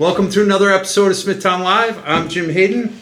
Welcome to another episode of Smithtown Live. I'm Jim Hayden,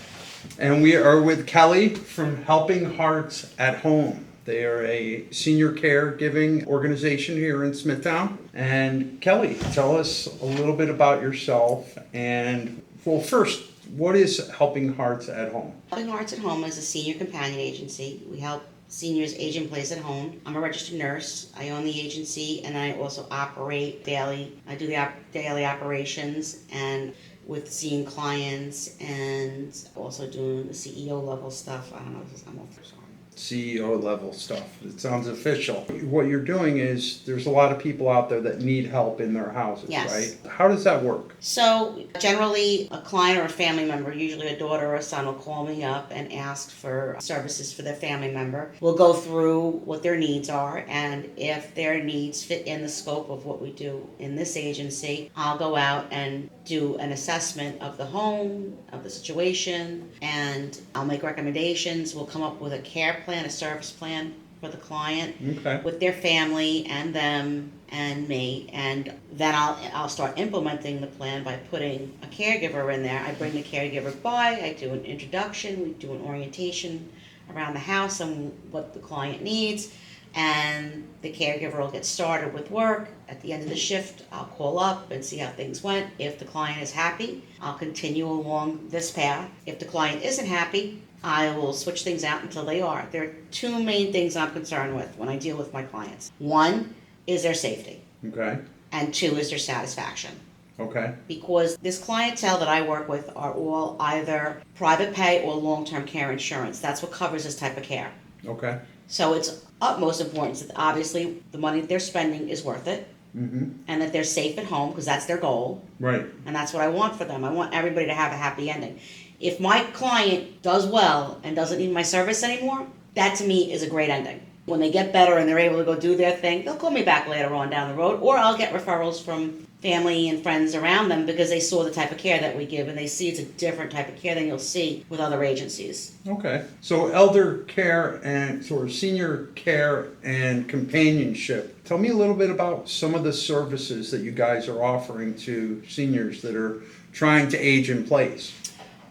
and we are with Kelly from Helping Hearts at Home. They are a senior caregiving organization here in Smithtown. And Kelly, tell us a little bit about yourself. And well, first, what is Helping Hearts at Home? Helping Hearts at Home is a senior companion agency. We help seniors age in place at home. I'm a registered nurse. I own the agency, and I also operate daily. I do the daily operations and with seeing clients and also doing the CEO level stuff. I don't know if I'm off. Sorry. CEO level stuff. It sounds official. What you're doing is there's a lot of people out there that need help in their houses, Yes. right? How does that work? So generally a client or a family member, usually a daughter or a son, will call me up and ask for services for their family member. We'll go through what their needs are, and if their needs fit in the scope of what we do in this agency, I'll go out and do an assessment of the home, of the situation, and I'll make recommendations. We'll come up with a care plan, a service plan for the client, Okay. with their family and them and me, and then I'll start implementing the plan by putting a caregiver in there. I bring the caregiver by, I do an introduction, we do an orientation around the house and what the client needs, and the caregiver will get started with work. At the end of the shift, I'll call up and see how things went. If the client is happy, I'll continue along this path. If the client isn't happy, I will switch things out until they are. There are two main things I'm concerned with when I deal with my clients. One is their safety, Okay. and two is their satisfaction. Okay. Because this clientele that I work with are all either private pay or long-term care insurance. That's what covers this type of care. Okay. So it's utmost importance that obviously the money that they're spending is worth it, Mm-hmm. and that they're safe at home, because that's their goal, Right. and that's what I want for them. I want everybody to have a happy ending. If my client does well and doesn't need my service anymore, that to me is a great ending. When they get better and they're able to go do their thing, they'll call me back later on down the road, or I'll get referrals from family and friends around them because they saw the type of care that we give, and they see it's a different type of care than you'll see with other agencies. Okay. So elder care and sort of senior care and companionship. Tell me a little bit about some of the services that you guys are offering to seniors that are trying to age in place.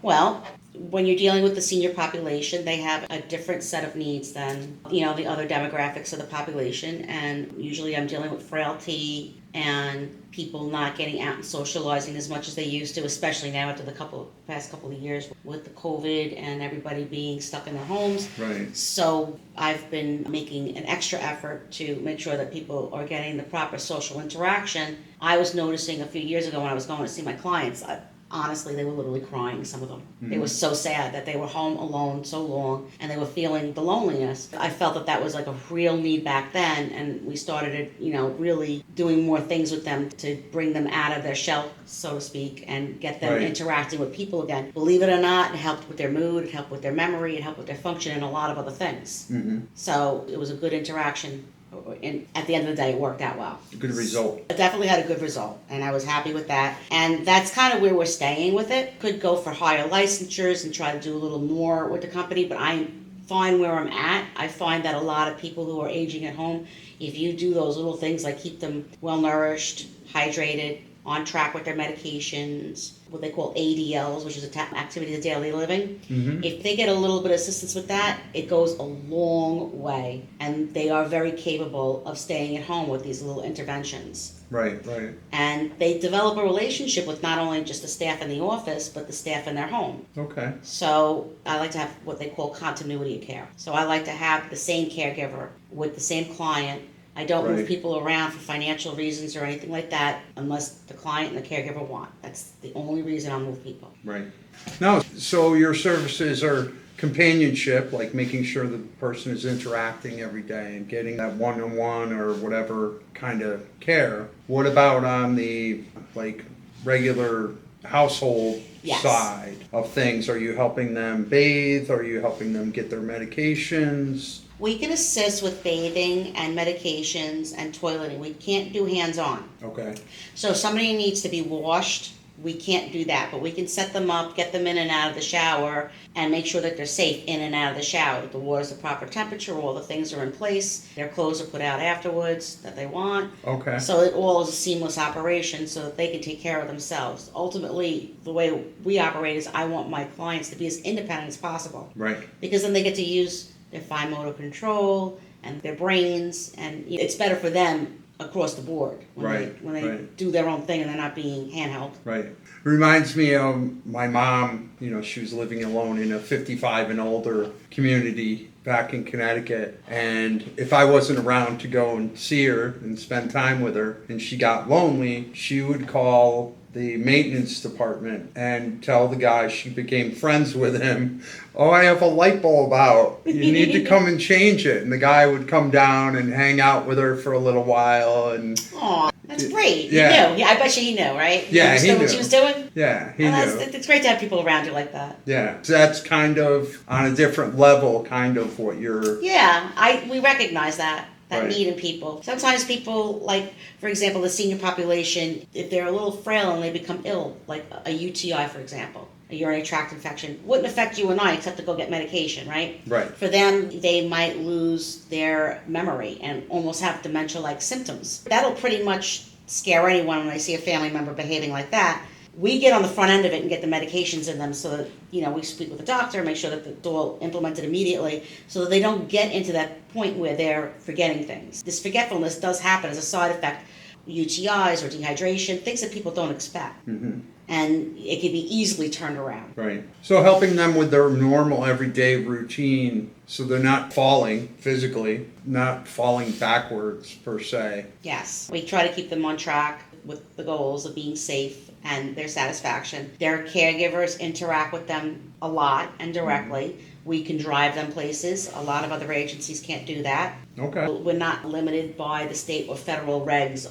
Well, when you're dealing with the senior population, they have a different set of needs than, the other demographics of the population. And usually I'm dealing with frailty and people not getting out and socializing as much as they used to, especially now after the past couple of years with the COVID and everybody being stuck in their homes. Right. So I've been making an extra effort to make sure that people are getting the proper social interaction. I was noticing a few years ago when I was going to see my clients, honestly, they were literally crying, some of them. Mm-hmm. They were so sad that they were home alone so long, and they were feeling the loneliness. I felt that was like a real need back then, and we started, really doing more things with them to bring them out of their shell, so to speak, and get them Right. interacting with people again. Believe it or not, it helped with their mood, it helped with their memory, it helped with their function, and a lot of other things. Mm-hmm. So it was a good interaction. And at the end of the day, it worked out well. Good result. It definitely had a good result, and I was happy with that. And that's kind of where we're staying with it. Could go for higher licensures and try to do a little more with the company, but I'm fine where I'm at. I find that a lot of people who are aging at home, if you do those little things like keep them well nourished, hydrated, on track with their medications, what they call ADLs, which is activities of daily living. Mm-hmm. If they get a little bit of assistance with that, it goes a long way. And they are very capable of staying at home with these little interventions. Right, right. And they develop a relationship with not only just the staff in the office, but the staff in their home. Okay. So I like to have what they call continuity of care. So I like to have the same caregiver with the same client. I don't move Right. people around for financial reasons or anything like that unless the client and the caregiver want. That's the only reason I'll move people. Right. Now, so your services are companionship, like making sure the person is interacting every day and getting that one-on-one or whatever kind of care. What about on the regular household Yes. side of things? Are you helping them bathe? Are you helping them get their medications? We can assist with bathing and medications and toileting. We can't do hands-on. Okay. So if somebody needs to be washed we can't do that, but we can set them up, get them in and out of the shower, and make sure that they're safe in and out of the shower. The water's the proper temperature, all the things are in place, their clothes are put out afterwards that they want. Okay. So it all is a seamless operation so that they can take care of themselves. Ultimately, the way we operate is I want my clients to be as independent as possible. Right. Because then they get to use their fine motor control and their brains, and it's better for them across the board when they do their own thing and they're not being handheld. Right. Reminds me of my mom. She was living alone in a 55 and older community back in Connecticut. And if I wasn't around to go and see her and spend time with her and she got lonely, she would call the maintenance department and tell the guy, she became friends with him, oh, I have a light bulb out. You need to come and change it. And the guy would come down and hang out with her for a little while. And Aw, that's great. Yeah. He knew. Yeah, I bet you he knew, right? Yeah, he understood knew. what she was doing? yeah, he Well, knew. it's great to have people around you like that. Yeah, so that's kind of on a different level, kind of what you're. Yeah, we recognize that Right. need in people. Sometimes people, like, for example, the senior population, if they're a little frail and they become ill, like a UTI, for example, a urinary tract infection, wouldn't affect you and I except to go get medication, right? Right. For them, they might lose their memory and almost have dementia-like symptoms. That'll pretty much scare anyone when they see a family member behaving like that. We get on the front end of it and get the medications in them so that, we speak with the doctor, make sure that it's all implemented immediately so that they don't get into that point where they're forgetting things. This forgetfulness does happen as a side effect, UTIs or dehydration, things that people don't expect. Mm-hmm. And it can be easily turned around. Right. So helping them with their normal everyday routine so they're not falling physically, not falling backwards per se. Yes. We try to keep them on track with the goals of being safe and their satisfaction. Their caregivers interact with them a lot and directly. Mm-hmm. We can drive them places. A lot of other agencies can't do that. Okay. We're not limited by the state or federal regs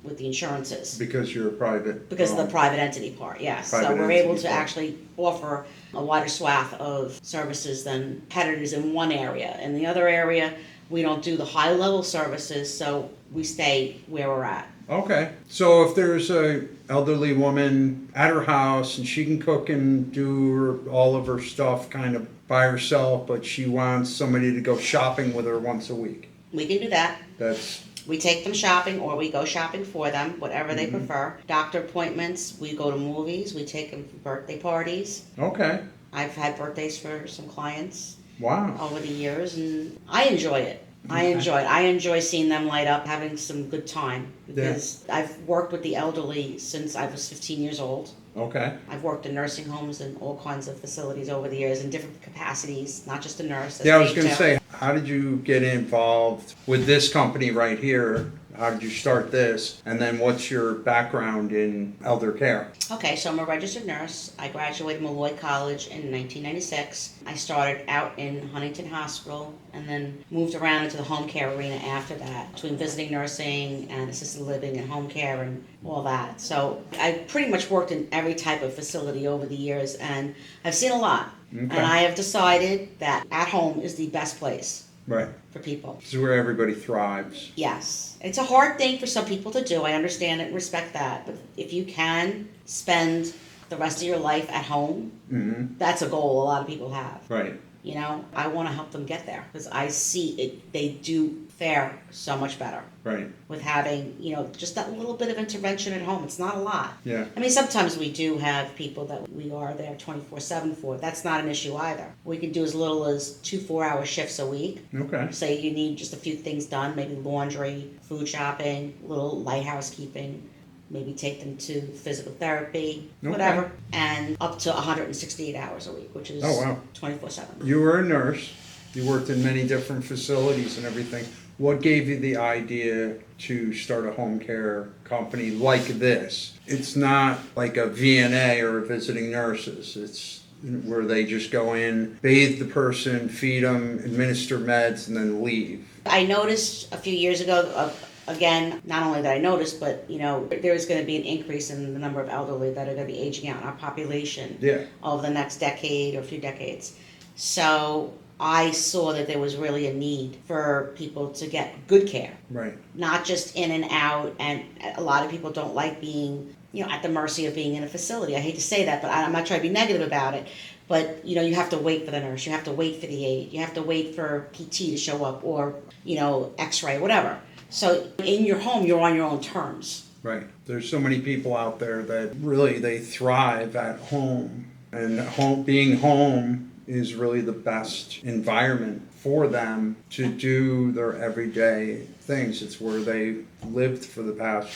with the insurances. Because you're a private. Because of the private entity part, yes. Private So we're able entity to part. actually offer a wider swath of services than competitors in one area. In the other area, we don't do the high-level services, so we stay where we're at. Okay. So if there's a elderly woman at her house and she can cook and do all of her stuff kind of by herself, but she wants somebody to go shopping with her once a week. We can do that. That's We take them shopping or we go shopping for them, whatever they prefer. Doctor appointments, we go to movies, we take them for birthday parties. okay. I've had birthdays for some clients Wow. over the years and I enjoy it. I enjoy seeing them light up, having some good time because I've worked with the elderly since I was 15 years old. Okay. I've worked in nursing homes and all kinds of facilities over the years in different capacities, not just a nurse. Yeah, I was going to say, how did you get involved with this company right here? How did you start this? And then what's your background in elder care? Okay, so I'm a registered nurse. I graduated Malloy College in 1996. I started out in Huntington Hospital and then moved around into the home care arena after that, between visiting nursing and assisted living and home care and all that. So I pretty much worked in every type of facility over the years and I've seen a lot. Okay. And I have decided that at home is the best place Right. for people. This is where everybody thrives. Yes. It's a hard thing for some people to do. I understand it and respect that. But if you can spend the rest of your life at home, that's a goal a lot of people have. Right. I want to help them get there because I see it. They do fare so much better Right. with having, just that little bit of intervention at home. It's not a lot. Yeah. I mean, sometimes we do have people that we are there 24/7 for. That's not an issue either. We can do as little as 2 4-hour shifts a week. Okay. Say you need just a few things done, maybe laundry, food shopping, little light housekeeping, maybe take them to physical therapy, whatever, and up to 168 hours a week, which is 24/7. You were a nurse. You worked in many different facilities and everything. What gave you the idea to start a home care company like this? It's not like a VNA or a visiting nurses. It's where they just go in, bathe the person, feed them, administer meds, and then leave. I noticed a few years ago, again, not only that I noticed, but, there's going to be an increase in the number of elderly that are going to be aging out in our population over the next decade or a few decades. So I saw that there was really a need for people to get good care. Right. Not just in and out, and a lot of people don't like being at the mercy of being in a facility. I hate to say that, but I'm not trying to be negative about it. But, you have to wait for the nurse, you have to wait for the aide, you have to wait for PT to show up, or, x-ray, whatever. So in your home, you're on your own terms. Right. There's so many people out there that really they thrive at home, and being home is really the best environment for them to do their everyday things. It's where they lived for the past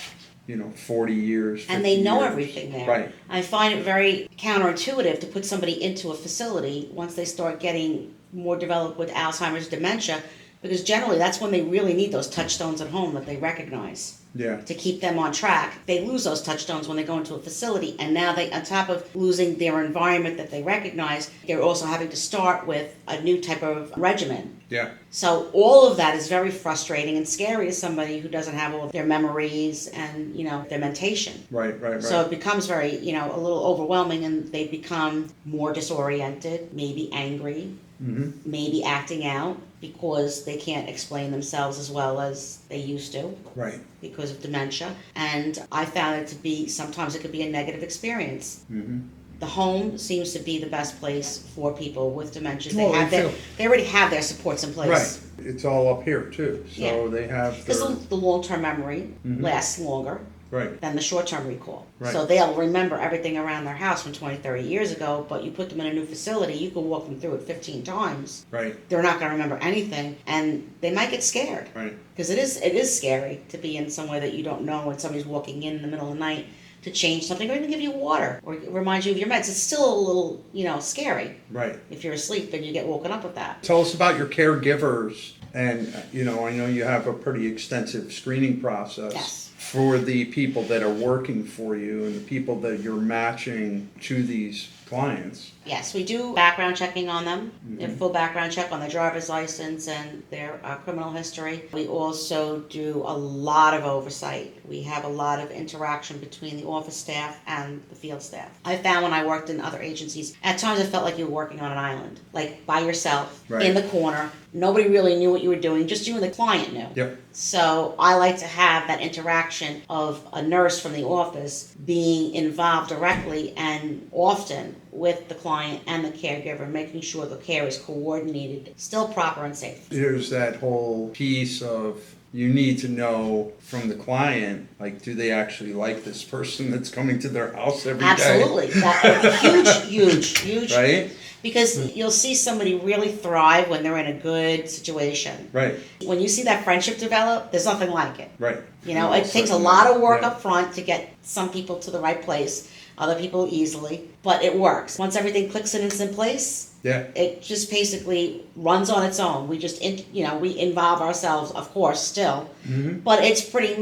40 years. And they know years. everything there. Right. I find it very counterintuitive to put somebody into a facility once they start getting more developed with Alzheimer's, dementia, because generally that's when they really need those touchstones at home that they recognize. Yeah. To keep them on track. They lose those touchstones when they go into a facility, and now they, on top of losing their environment that they recognize, they're also having to start with a new type of regimen. Yeah. So all of that is very frustrating and scary as somebody who doesn't have all of their memories and, their mentation. Right. So it becomes very, a little overwhelming, and they become more disoriented, maybe angry, maybe acting out because they can't explain themselves as well as they used to. Right. Because of dementia. And I found it to be, sometimes it could be a negative experience. The home seems to be the best place for people with dementia. They already have their supports in place. Right. It's all up here too. So they have because the long-term memory lasts longer right. than the short-term recall. Right. So they'll remember everything around their house from 20, 30 years ago, but you put them in a new facility, you can walk them through it 15 times. Right. They're not going to remember anything, and they might get scared. Right. Because it is scary to be in somewhere that you don't know, and somebody's walking in the middle of the night to change something, or even give you water, or remind you of your meds. It's still a little, scary. Right. If you're asleep and you get woken up with that. Tell us about your caregivers, and I know you have a pretty extensive screening process. Yes. For the people that are working for you and the people that you're matching to these clients. Yes, we do background checking on them, a full background check on their driver's license and their criminal history. We also do a lot of oversight. We have a lot of interaction between the office staff and the field staff. I found when I worked in other agencies, at times I felt like you were working on an island, like by yourself, Right. in the corner. Nobody really knew what you were doing, just you and the client knew. Yep. So I like to have that interaction of a nurse from the office being involved directly and often with the client and the caregiver, making sure the care is coordinated, still proper and safe. There's that whole piece of you need to know from the client, like, do they actually like this person that's coming to their house every day? Absolutely. That huge. Right? Because you'll see somebody really thrive when they're in a good situation. Right. When you see that friendship develop, there's nothing like it. Right. It takes a lot of work up front to get some people to the right place, other people easily, but it works. Once everything clicks in its in place, Yeah. it just basically runs on its own. We just, we involve ourselves, of course, still. But it's pretty,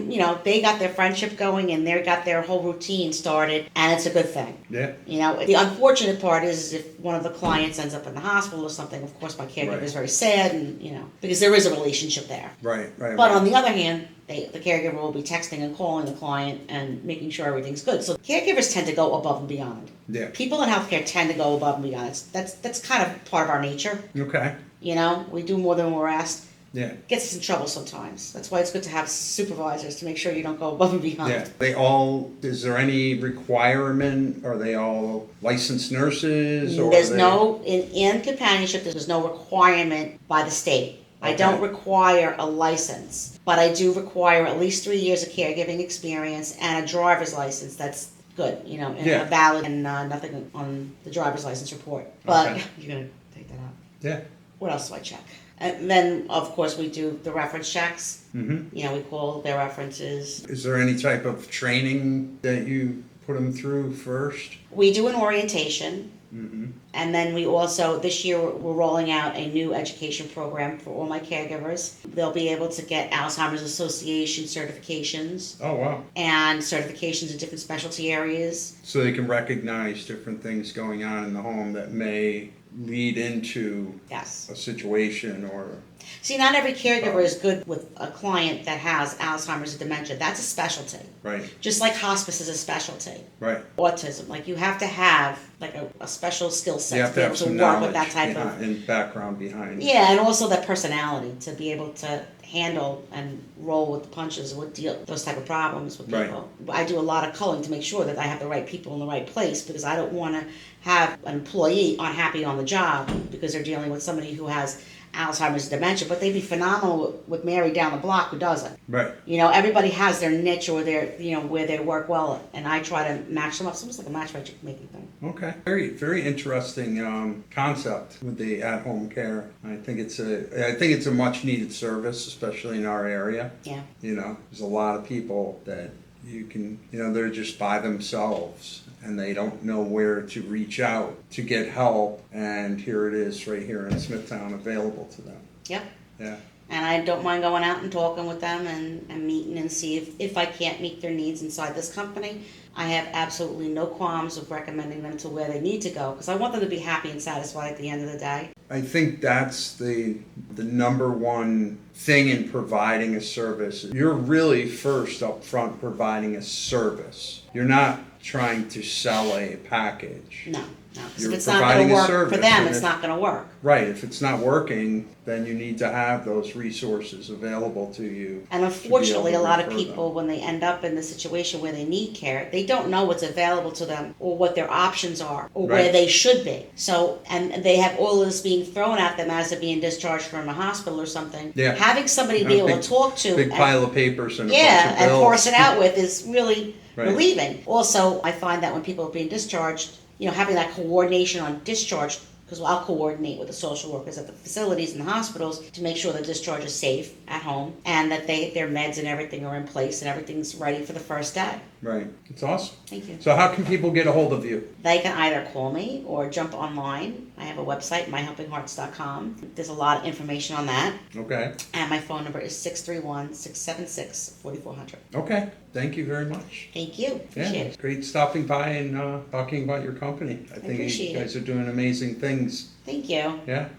they got their friendship going and they got their whole routine started, and it's a good thing. Yeah. The unfortunate part is if one of the clients ends up in the hospital or something, of course my caregiver Right. is very sad, and, because there is a relationship there. Right. But on the other hand, the caregiver will be texting and calling the client and making sure everything's good. So caregivers tend to go above and beyond. Yeah. People in healthcare tend to go above and beyond. That's kind of part of our nature. Okay. We do more than we're asked. Yeah. Gets us in trouble sometimes. That's why it's good to have supervisors to make sure you don't go above and beyond. Yeah. Is there any requirement? Are they all licensed nurses? Or There's in companionship, there's no requirement by the state. Okay. I don't require a license, but I do require at least 3 years of caregiving experience and a driver's license that's good, and Yeah. a valid, and nothing on the driver's license report. But Okay. you're going to take that out. Yeah. What else do I check? And then, of course, we do the reference checks. Mm-hmm. We call their references. Is there any type of training that you put them through first? We do an orientation. Mm-hmm. And then we also, this year, we're rolling out a new education program for all my caregivers. They'll be able to get Alzheimer's Association certifications Oh, wow. and certifications in different specialty areas. So they can recognize different things going on in the home that may lead into Yes. a situation or... See, not every caregiver is good with a client that has Alzheimer's or dementia. That's a specialty. Right. Just like hospice is a specialty. Right. Autism, like you have to have like a special skill set You have to be to able have to some work knowledge with that type of... and background behind. Yeah, and also that personality to be able to handle and roll with the punches with those type of problems with Right. people. I do a lot of culling to make sure that I have the right people in the right place, because I don't want to have an employee unhappy on the job because they're dealing with somebody who has Alzheimer's, dementia, but they'd be phenomenal with Mary down the block who doesn't. Right. You know, everybody has their niche or their, where they work well, and I try to match them up. It's almost like a matchmaking thing. Okay. Very, very interesting concept with the at-home care. I think it's a much-needed service, especially in our area. Yeah. There's a lot of people that they're just by themselves and they don't know where to reach out to get help. And here it is right here in Smithtown available to them. Yep. Yeah. And I don't mind going out and talking with them and meeting and see if I can't meet their needs inside this company. I have absolutely no qualms of recommending them to where they need to go, because I want them to be happy and satisfied at the end of the day. I think that's the number one thing in providing a service. You're really first up front providing a service. You're not trying to sell a package. No. Because You're if it's not going providing to a work service, for them, and it's not going to work. Right. If it's not working, then you need to have those resources available to you. And unfortunately, a lot of people, when they end up in the situation where they need care, they don't know what's available to them or what their options are or where Right. they should be. So, and they have all of this being thrown at them as they're being discharged from a hospital or something. Yeah. Having somebody to be able to talk to Big pile of papers and a bunch yeah, of and bills. parse it out with is really Right. relieving. Also, I find that when people are being discharged, having that coordination on discharge, because I'll coordinate with the social workers at the facilities and the hospitals to make sure the discharge is safe at home and that their meds and everything are in place and everything's ready for the first day. Right. It's awesome. Thank you. So how can people get a hold of you? They can either call me or jump online. I have a website, myhelpinghearts.com. There's a lot of information on that. Okay. And my phone number is 631-676-4400. Okay. Thank you very much. Thank you. Appreciate it. Great stopping by and talking about your company. I think appreciate you guys are doing amazing things. Thank you. Yeah.